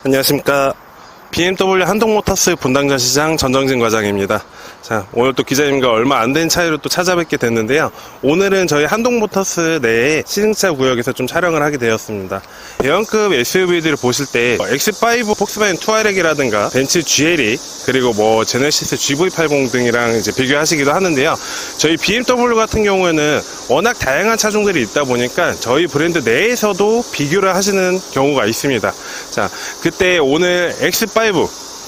안녕하십니까. BMW 한동모터스 분당전 시장 전정진 과장입니다. 자, 오늘 또 기자님과 얼마 안 된 차이로 또 찾아뵙게 됐는데요. 오늘은 저희 한동모터스 내에 시승차 구역에서 좀 촬영을 하게 되었습니다. 대형급 SUV들을 보실 때 X5 폭스바겐 투아렉이라든가 벤츠 GLE 그리고 뭐 제네시스 GV80 등이랑 이제 비교하시기도 하는데요. 저희 BMW 같은 경우에는 워낙 다양한 차종들이 있다 보니까 저희 브랜드 내에서도 비교를 하시는 경우가 있습니다. 자, 그때 오늘 X5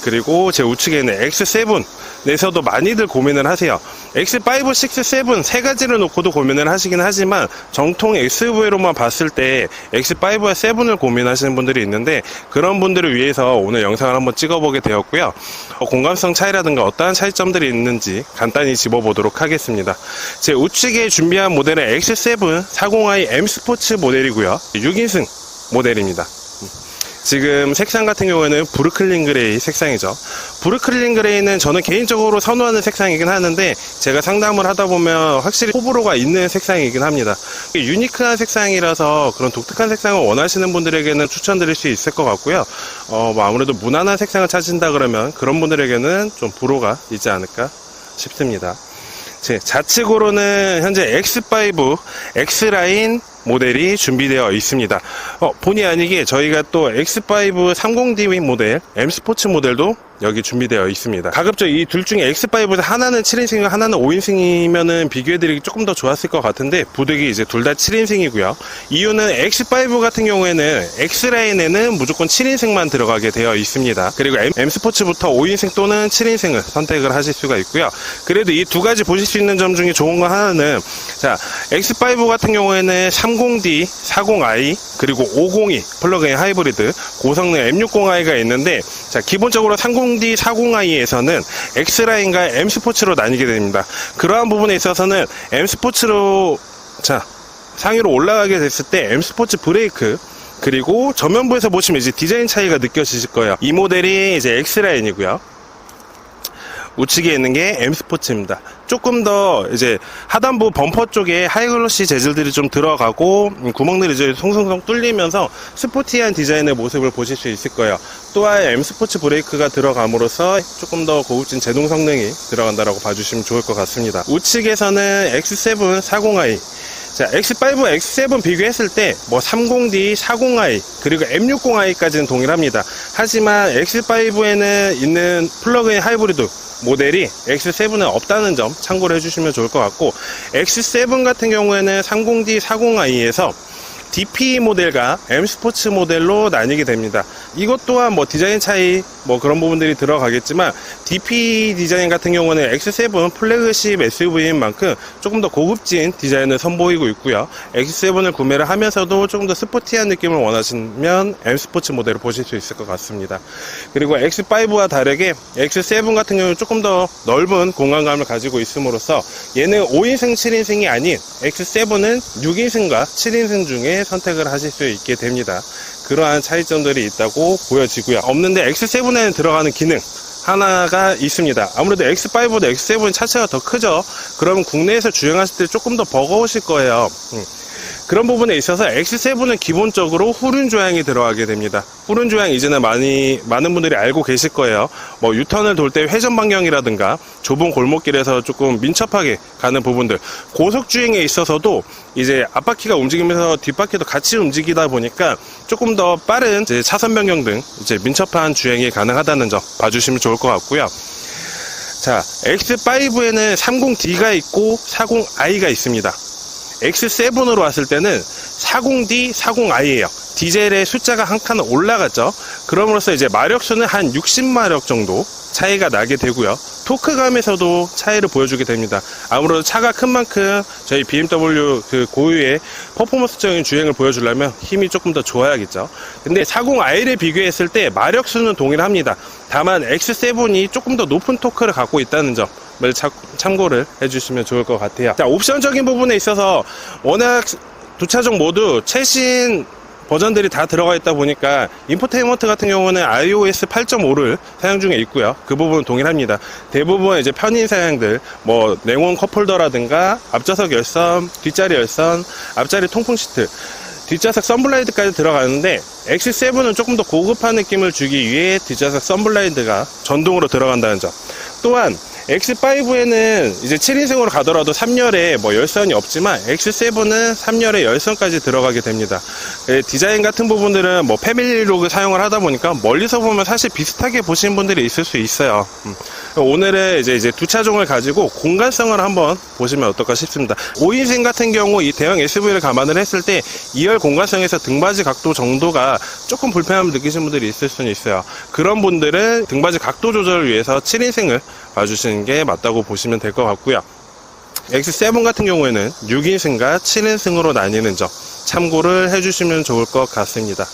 그리고 제 우측에는 X7 에서도 많이들 고민을 하세요. X5, 6, 7 세 가지를 놓고도 고민을 하시긴 하지만 정통 SUV로만 봤을 때 X5와 7을 고민하시는 분들이 있는데 그런 분들을 위해서 오늘 영상을 한번 찍어보게 되었고요. 공감성 차이라든가 어떠한 차이점들이 있는지 간단히 짚어보도록 하겠습니다. 제 우측에 준비한 모델은 X7 40i M 스포츠 모델이고요. 6인승 모델입니다. 지금 색상 같은 경우에는 브루클린 그레이 색상이죠. 브루클린 그레이는 저는 개인적으로 선호하는 색상이긴 하는데 제가 상담을 하다 보면 확실히 호불호가 있는 색상이긴 합니다. 유니크한 색상이라서 그런 독특한 색상을 원하시는 분들에게는 추천드릴 수 있을 것 같고요. 뭐 아무래도 무난한 색상을 찾으신다 그러면 그런 분들에게는 좀 불호가 있지 않을까 싶습니다. 제 좌측으로는 현재 X5 X라인 모델이 준비되어 있습니다. 본의 아니게 저희가 또 X5 30D 모델 M 스포츠 모델도 여기 준비되어 있습니다. 가급적 이 둘 중에 X5에서 하나는 7인승이고 하나는 5인승이면은 비교해드리기 조금 더 좋았을 것 같은데 부득이 이제 둘 다 7인승이고요. 이유는 X5 같은 경우에는 X라인에는 무조건 7인승만 들어가게 되어 있습니다. 그리고 M 스포츠부터 5인승 또는 7인승을 선택을 하실 수가 있고요. 그래도 이 두 가지 보실 수 있는 점 중에 좋은 거 하나는 자, X5 같은 경우에는 30D, 40i 그리고 502 플러그인 하이브리드 고성능 M60i가 있는데 자, 기본적으로 30D, 40i에서는 X라인과 M 스포츠로 나뉘게 됩니다. 그러한 부분에 있어서는 M 스포츠로 자, 상위로 올라가게 됐을 때 M 스포츠 브레이크 그리고 전면부에서 보시면 이제 디자인 차이가 느껴지실 거예요. 이 모델이 이제 X라인이고요. 우측에 있는 게 M 스포츠입니다. 조금 더 이제 하단부 범퍼 쪽에 하이글로시 재질들이 좀 들어가고 구멍들이 이제 송송송 뚫리면서 스포티한 디자인의 모습을 보실 수 있을 거예요. 또한 M 스포츠 브레이크가 들어감으로써 조금 더 고급진 제동 성능이 들어간다라고 봐주시면 좋을 것 같습니다. 우측에서는 X7 40i 자, X5, X7 비교했을 때 뭐 30D, 40i 그리고 M60i까지는 동일합니다. 하지만 X5에는 있는 플러그인 하이브리드 모델이 X7은 없다는 점 참고를 해주시면 좋을 것 같고 X7 같은 경우에는 30D, 40i에서 DP 모델과 M 스포츠 모델로 나뉘게 됩니다. 이것 또한 뭐 디자인 차이 뭐 그런 부분들이 들어가겠지만 DP 디자인 같은 경우는 X7 플래그십 SUV인 만큼 조금 더 고급진 디자인을 선보이고 있고요. X7을 구매를 하면서도 조금 더 스포티한 느낌을 원하시면 M 스포츠 모델을 보실 수 있을 것 같습니다. 그리고 X5와 다르게 X7 같은 경우는 조금 더 넓은 공간감을 가지고 있음으로써 얘는 5인승 7인승이 아닌 X7은 6인승과 7인승 중에 선택을 하실 수 있게 됩니다. 그러한 차이점들이 있다고 보여지고요. 없는데 X7에는 들어가는 기능 하나가 있습니다. 아무래도 X5보다 X7 차체가 더 크죠. 그러면 국내에서 주행하실 때 조금 더 버거우실 거예요. 그런 부분에 있어서 X7은 기본적으로 후륜 조향이 들어가게 됩니다. 후륜 조향 이제는 많은 분들이 알고 계실 거예요. 뭐 유턴을 돌 때 회전 반경이라든가 좁은 골목길에서 조금 민첩하게 가는 부분들 고속 주행에 있어서도 이제 앞바퀴가 움직이면서 뒷바퀴도 같이 움직이다 보니까 조금 더 빠른 이제 차선 변경 등 이제 민첩한 주행이 가능하다는 점 봐주시면 좋을 것 같고요. 자, X5에는 30D가 있고 40i가 있습니다. X7으로 왔을 때는 40D, 40i예요. 디젤의 숫자가 한 칸 올라갔죠. 그럼으로써 이제 마력수는 한 60마력 정도 차이가 나게 되고요. 토크감에서도 차이를 보여주게 됩니다. 아무래도 차가 큰 만큼 저희 BMW 그 고유의 퍼포먼스적인 주행을 보여주려면 힘이 조금 더 좋아야겠죠. 근데 40i를 비교했을 때 마력수는 동일합니다. 다만 X7이 조금 더 높은 토크를 갖고 있다는 점 참고를 해주시면 좋을 것 같아요. 자, 옵션적인 부분에 있어서 워낙 두 차종 모두 최신 버전들이 다 들어가 있다 보니까 인포테인먼트 같은 경우는 iOS 8.5를 사용 중에 있고요. 그 부분은 동일합니다. 대부분 이제 편의 사양들 뭐 냉온 컵홀더라든가 앞좌석 열선, 뒷자리 열선, 앞자리 통풍 시트 뒷좌석 썬블라이드까지 들어가는데 X7은 조금 더 고급한 느낌을 주기 위해 뒷좌석 선블라인드가 전동으로 들어간다는 점. 또한 X5에는 이제 7인승으로 가더라도 3열에 뭐 열선이 없지만 X7은 3열에 열선까지 들어가게 됩니다. 디자인 같은 부분들은 뭐 패밀리로 사용을 하다 보니까 멀리서 보면 사실 비슷하게 보시는 분들이 있을 수 있어요. 오늘은 이제 두 차종을 가지고 공간성을 한번 보시면 어떨까 싶습니다. 5인승 같은 경우 이 대형 SUV를 감안을 했을 때 2열 공간성에서 등받이 각도 정도가 조금 불편함을 느끼시는 분들이 있을 수는 있어요. 그런 분들은 등받이 각도 조절을 위해서 7인승을 봐주시는 게 맞다고 보시면 될 것 같고요. X7 같은 경우에는 6인승과 7인승으로 나뉘는 점 참고를 해주시면 좋을 것 같습니다.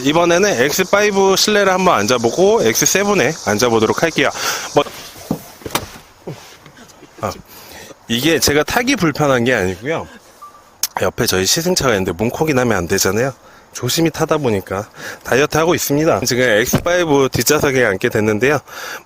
이번에는 X5 실내를 한번 앉아보고 X7에 앉아보도록 할게요. 이게 제가 타기 불편한 게 아니고요. 옆에 저희 시승차가 있는데 문콕이 나면 안 되잖아요. 조심히 타다 보니까 다이어트 하고 있습니다. 지금 X5 뒷좌석에 앉게 됐는데요.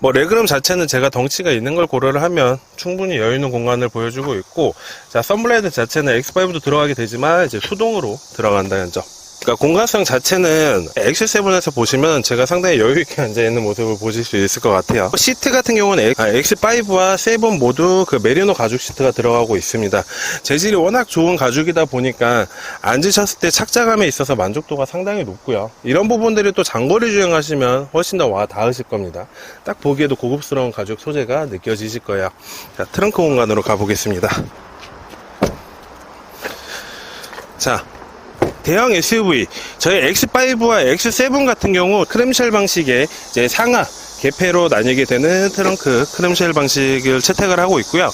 레그룸 자체는 제가 덩치가 있는 걸 고려를 하면 충분히 여유 있는 공간을 보여주고 있고, 자, 선블라이드 자체는 X5도 들어가게 되지만 이제 수동으로 들어간다는 점. 그러니까 공간성 자체는 X7에서 보시면 제가 상당히 여유있게 앉아있는 모습을 보실 수 있을 것 같아요. 시트 같은 경우는 X5와 7 모두 그 메리노 가죽 시트가 들어가고 있습니다. 재질이 워낙 좋은 가죽이다 보니까 앉으셨을 때 착자감에 있어서 만족도가 상당히 높고요. 이런 부분들이 또 장거리 주행하시면 훨씬 더 와 닿으실 겁니다. 딱 보기에도 고급스러운 가죽 소재가 느껴지실 거예요. 자, 트렁크 공간으로 가보겠습니다. 자, 대형 SUV, 저희 X5와 X7 같은 경우 크램쉘 방식의 이제 상하 개폐로 나뉘게 되는 트렁크 크램쉘 방식을 채택을 하고 있고요.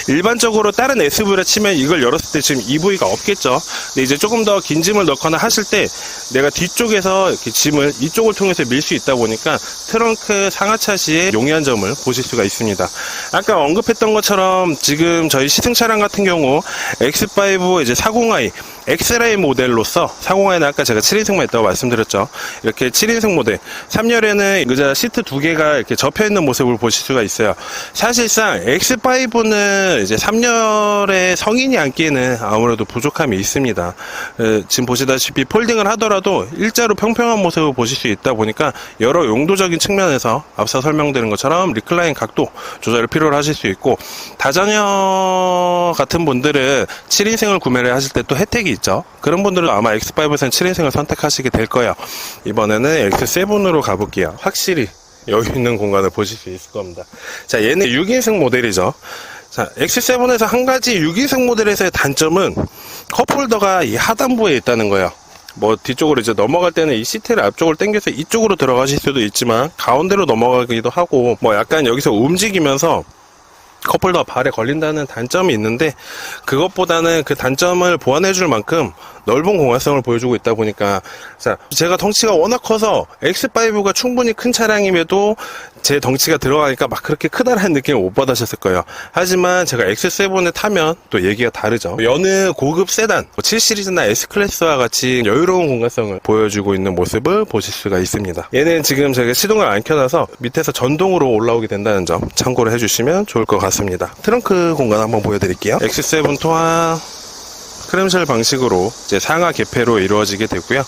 일반적으로 다른 SUV라 치면 이걸 열었을 때 지금 EV가 없겠죠. 근데 이제 조금 더 긴 짐을 넣거나 하실 때 내가 뒤쪽에서 이렇게 짐을 이쪽을 통해서 밀 수 있다 보니까 트렁크 상하 차시의 용이한 점을 보실 수가 있습니다. 아까 언급했던 것처럼 지금 저희 시승 차량 같은 경우 X5 이제 40i 엑스라인 모델로서 40i는 아까 제가 7인승만 있다고 말씀드렸죠. 이렇게 7인승 모델 3열에는 의자 시트 두 개가 이렇게 접혀 있는 모습을 보실 수가 있어요. 사실상 X5는 이제 3열에 성인이 앉기에는 아무래도 부족함이 있습니다. 지금 보시다시피 폴딩을 하더라도 일자로 평평한 모습을 보실 수 있다 보니까 여러 용도적인 측면에서 앞서 설명드린 것처럼 리클라인 각도 조절을 필요로 하실 수 있고, 다자녀 같은 분들은 7인승을 구매를 하실 때 또 혜택이 있죠. 그런 분들은 아마 X5에서는 7인승을 선택하시게 될 거예요. 이번에는 X7으로 가볼게요. 확실히 여유 있는 공간을 보실 수 있을 겁니다. 자, 얘는 6인승 모델이죠. 자, X7에서 한 가지 6인승 모델에서의 단점은 컵홀더가 이 하단부에 있다는 거예요. 뒤쪽으로 이제 넘어갈 때는 이 시트를 앞쪽으로 당겨서 이쪽으로 들어가실 수도 있지만 가운데로 넘어가기도 하고, 약간 여기서 움직이면서 컵홀더가 발에 걸린다는 단점이 있는데, 그것보다는 그 단점을 보완해 줄 만큼 넓은 공간성을 보여주고 있다 보니까, 자, 제가 덩치가 워낙 커서 X5가 충분히 큰 차량임에도 제 덩치가 들어가니까 막 그렇게 크다라는 느낌을 못 받으셨을 거예요. 하지만 제가 X7에 타면 또 얘기가 다르죠. 여느 고급 세단 7 시리즈나 S 클래스와 같이 여유로운 공간성을 보여주고 있는 모습을 보실 수가 있습니다. 얘는 지금 제가 시동을 안 켜놔서 밑에서 전동으로 올라오게 된다는 점 참고를 해주시면 좋을 것 같습니다. 트렁크 공간 한번 보여드릴게요. X7 또한 크램쉘 방식으로 이제 상하 개폐로 이루어지게 되고요.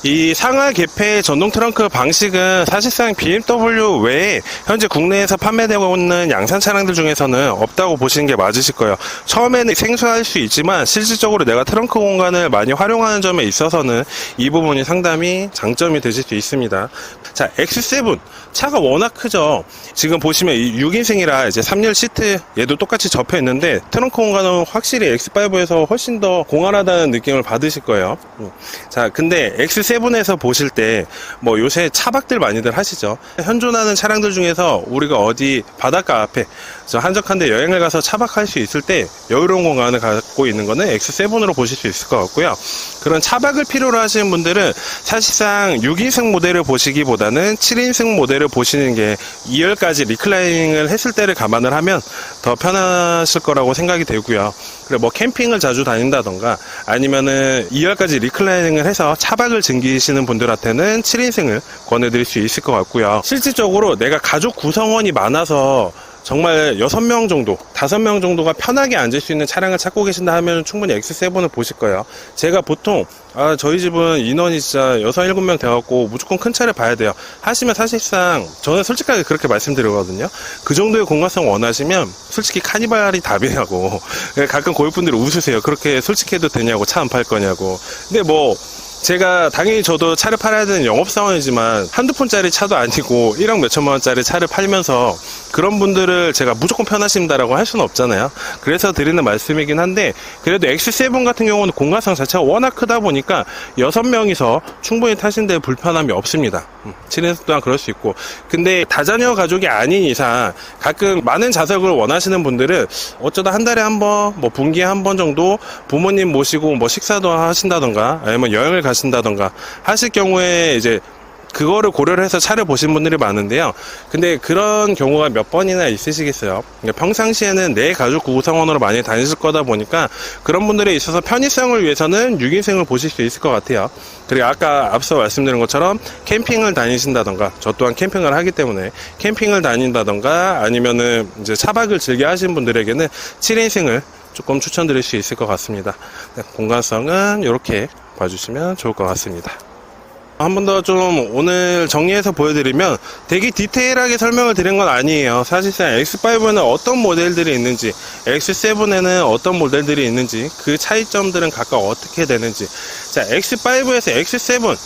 이 상하 개폐 전동 트렁크 방식은 사실상 BMW 외에 현재 국내에서 판매되고 있는 양산 차량들 중에서는 없다고 보시는 게 맞으실 거예요. 처음에는 생소할 수 있지만 실질적으로 내가 트렁크 공간을 많이 활용하는 점에 있어서는 이 부분이 상당히 장점이 되실 수 있습니다. 자, X7 차가 워낙 크죠. 지금 보시면 이 6인승이라 이제 3열 시트 얘도 똑같이 접혀 있는데 트렁크 공간은 확실히 X5에서 훨씬 더 공활하다는 느낌을 받으실 거예요. 자, 근데 X7에서 보실 때 요새 차박들 많이들 하시죠. 현존하는 차량들 중에서 우리가 어디 바닷가 앞에 한적한 데 여행을 가서 차박할 수 있을 때 여유로운 공간을 갖고 있는 거는 X7으로 보실 수 있을 것 같고요. 그런 차박을 필요로 하시는 분들은 사실상 6인승 모델을 보시기보다는 7인승 모델을 보시는 게 2열까지 리클라이닝을 했을 때를 감안을 하면 더 편하실 거라고 생각이 되고요. 그래 캠핑을 자주 다닌다던가 아니면은 2열까지 리클라이닝을 해서 차박을 즐기시는 분들한테는 7인승을 권해드릴 수 있을 것 같고요. 실질적으로 내가 가족 구성원이 많아서 정말 6명 정도, 5명 정도가 편하게 앉을 수 있는 차량을 찾고 계신다 하면 충분히 X7을 보실 거예요. 제가 보통 저희 집은 인원이 진짜 6, 7명 돼갖고 무조건 큰 차를 봐야 돼요 하시면, 사실상 저는 솔직하게 그렇게 말씀드리거든요. 그 정도의 공간성 원하시면 솔직히 카니발이 답이라고. 가끔 고객분들이 웃으세요. 그렇게 솔직해도 되냐고, 차 안 팔 거냐고. 근데 뭐 제가 당연히 저도 차를 팔아야 되는 영업사원이지만 한두 푼짜리 차도 아니고 1억 몇천만 원짜리 차를 팔면서 그런 분들을 제가 무조건 편하신다라고 할 수는 없잖아요. 그래서 드리는 말씀이긴 한데, 그래도 X7 같은 경우는 공간성 자체가 워낙 크다 보니까 6명이서 충분히 타시는데 불편함이 없습니다. 7인승 또한 그럴 수 있고. 근데 다자녀 가족이 아닌 이상 가끔 많은 좌석을 원하시는 분들은 어쩌다 한 달에 한 번, 뭐 분기에 한 번 정도 부모님 모시고 뭐 식사도 하신다던가 아니면 여행을 가신다던가 하실 경우에 이제 그거를 고려를 해서 차를 보신 분들이 많은데요. 근데 그런 경우가 몇 번이나 있으시겠어요. 평상시에는 내 가족 구성원으로 많이 다니실 거다 보니까 그런 분들에 있어서 편의성을 위해서는 6인승을 보실 수 있을 것 같아요. 그리고 아까 앞서 말씀드린 것처럼 캠핑을 다니신다던가, 저 또한 캠핑을 하기 때문에 캠핑을 다닌다던가 아니면은 이제 차박을 즐겨 하시는 분들에게는 7인승을 조금 추천드릴 수 있을 것 같습니다. 공간성은 이렇게 봐주시면 좋을 것 같습니다. 한 번 더 좀 오늘 정리해서 보여드리면, 되게 디테일하게 설명을 드린 건 아니에요. 사실상 X5에는 어떤 모델들이 있는지, X7에는 어떤 모델들이 있는지, 그 차이점들은 각각 어떻게 되는지. 자, X5에서 X7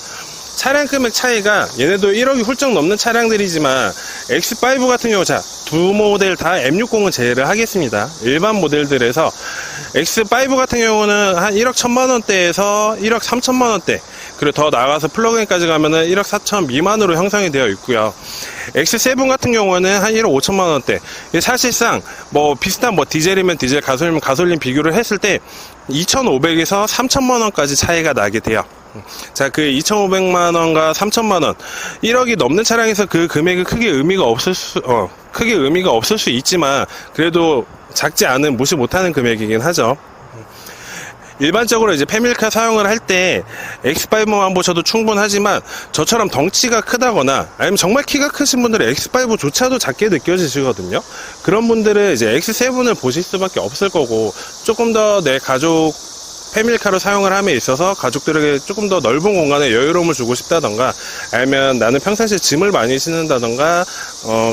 차량 금액 차이가, 얘네도 1억이 훌쩍 넘는 차량들이지만 X5 같은 경우, 자, 두 모델 다 M60은 제외를 하겠습니다. 일반 모델들에서 X5 같은 경우는 한 1억 1천만 원대에서 1억 3천만 원대, 그리고 더 나아가서 플러그인까지 가면은 1억 4천 미만으로 형성이 되어 있고요. X7 같은 경우는 한 1억 5천만 원대. 사실상 뭐 비슷한 뭐 디젤이면 디젤, 가솔린이면 가솔린 비교를 했을 때 2,500에서 3천만 원까지 차이가 나게 돼요. 자, 그 2,500만 원과 3천만 원, 1억이 넘는 차량에서 그 금액이 크게 의미가 없을 수 있지만, 그래도 작지 않은, 무시 못하는 금액이긴 하죠. 일반적으로 이제 패밀리카 사용을 할 때 X5만 보셔도 충분하지만, 저처럼 덩치가 크다거나 아니면 정말 키가 크신 분들은 X5조차도 작게 느껴지시거든요. 그런 분들은 이제 X7을 보실 수밖에 없을 거고, 조금 더 내 가족 패밀리카로 사용을 함에 있어서 가족들에게 조금 더 넓은 공간에 여유로움을 주고 싶다던가, 아니면 나는 평상시에 짐을 많이 싣는다던가,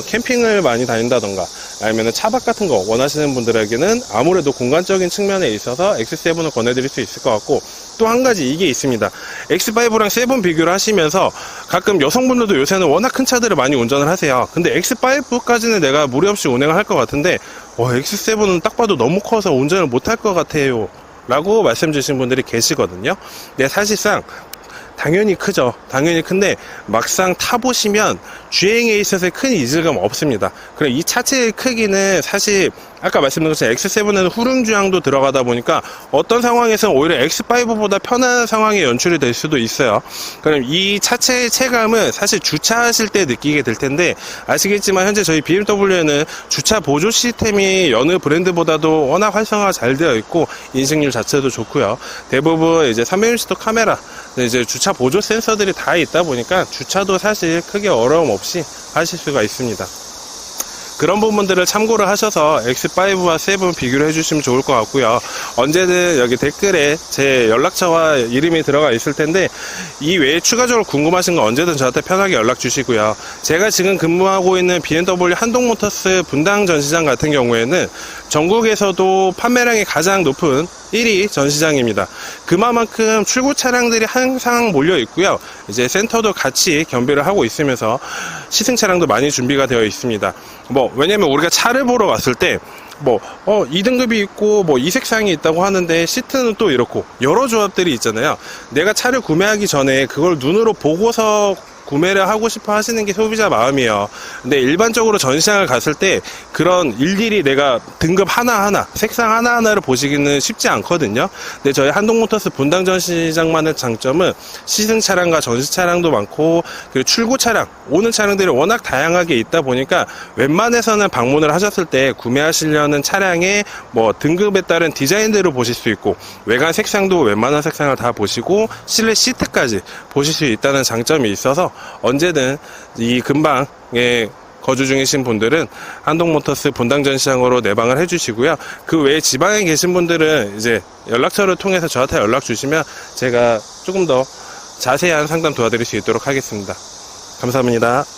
캠핑을 많이 다닌다던가, 아니면 차박 같은 거 원하시는 분들에게는 아무래도 공간적인 측면에 있어서 X7을 권해드릴 수 있을 것 같고, 또 한 가지 이게 있습니다. X5랑 7 비교를 하시면서 가끔 여성분들도 요새는 워낙 큰 차들을 많이 운전을 하세요. 근데 X5까지는 내가 무리 없이 운행을 할 것 같은데, X7은 딱 봐도 너무 커서 운전을 못 할 것 같아요 라고 말씀 주신 분들이 계시거든요. 근데 사실상 당연히 크죠. 당연히 큰데 막상 타보시면 주행에 있어서 큰 이질감 없습니다. 그럼 이 차체의 크기는 사실 아까 말씀드린 것처럼 X7에는 후륜 주행도 들어가다 보니까 어떤 상황에서는 오히려 X5보다 편한 상황이 연출이 될 수도 있어요. 그럼 이 차체의 체감은 사실 주차하실 때 느끼게 될 텐데, 아시겠지만 현재 저희 BMW에는 주차 보조 시스템이 여느 브랜드보다도 워낙 활성화가 잘 되어 있고 인식률 자체도 좋고요. 대부분 이제 360도 카메라, 이제 주차 보조 센서들이 다 있다 보니까 주차도 사실 크게 어려움 없이 하실 수가 있습니다. 그런 부분들을 참고를 하셔서 X5와 7 비교를 해주시면 좋을 것 같고요. 언제든 여기 댓글에 제 연락처와 이름이 들어가 있을 텐데, 이 외에 추가적으로 궁금하신 거 언제든 저한테 편하게 연락 주시고요. 제가 지금 근무하고 있는 BMW 한동모터스 분당 전시장 같은 경우에는 전국에서도 판매량이 가장 높은 1위 전시장입니다. 그만큼 출고 차량들이 항상 몰려 있고요. 이제 센터도 같이 겸비를 하고 있으면서 시승 차량도 많이 준비가 되어 있습니다. 왜냐면 우리가 차를 보러 왔을 때 2등급이 있고 이 색상이 있다고 하는데 시트는 또 이렇고 여러 조합들이 있잖아요. 내가 차를 구매하기 전에 그걸 눈으로 보고서 구매를 하고 싶어 하시는 게 소비자 마음이에요. 근데 일반적으로 전시장을 갔을 때 그런 일일이 내가 등급 하나하나, 색상 하나하나를 보시기는 쉽지 않거든요. 근데 저희 한동모터스 분당 전시장만의 장점은 시승 차량과 전시 차량도 많고, 그리고 출고 차량, 오는 차량들이 워낙 다양하게 있다 보니까 웬만해서는 방문을 하셨을 때 구매하시려는 차량의 등급에 따른 디자인들을 보실 수 있고, 외관 색상도 웬만한 색상을 다 보시고 실내 시트까지 보실 수 있다는 장점이 있어서 언제든 이 근방에 거주 중이신 분들은 한동모터스 본당 전시장으로 내방을 해주시고요. 그 외에 지방에 계신 분들은 이제 연락처를 통해서 저한테 연락 주시면 제가 조금 더 자세한 상담 도와드릴 수 있도록 하겠습니다. 감사합니다.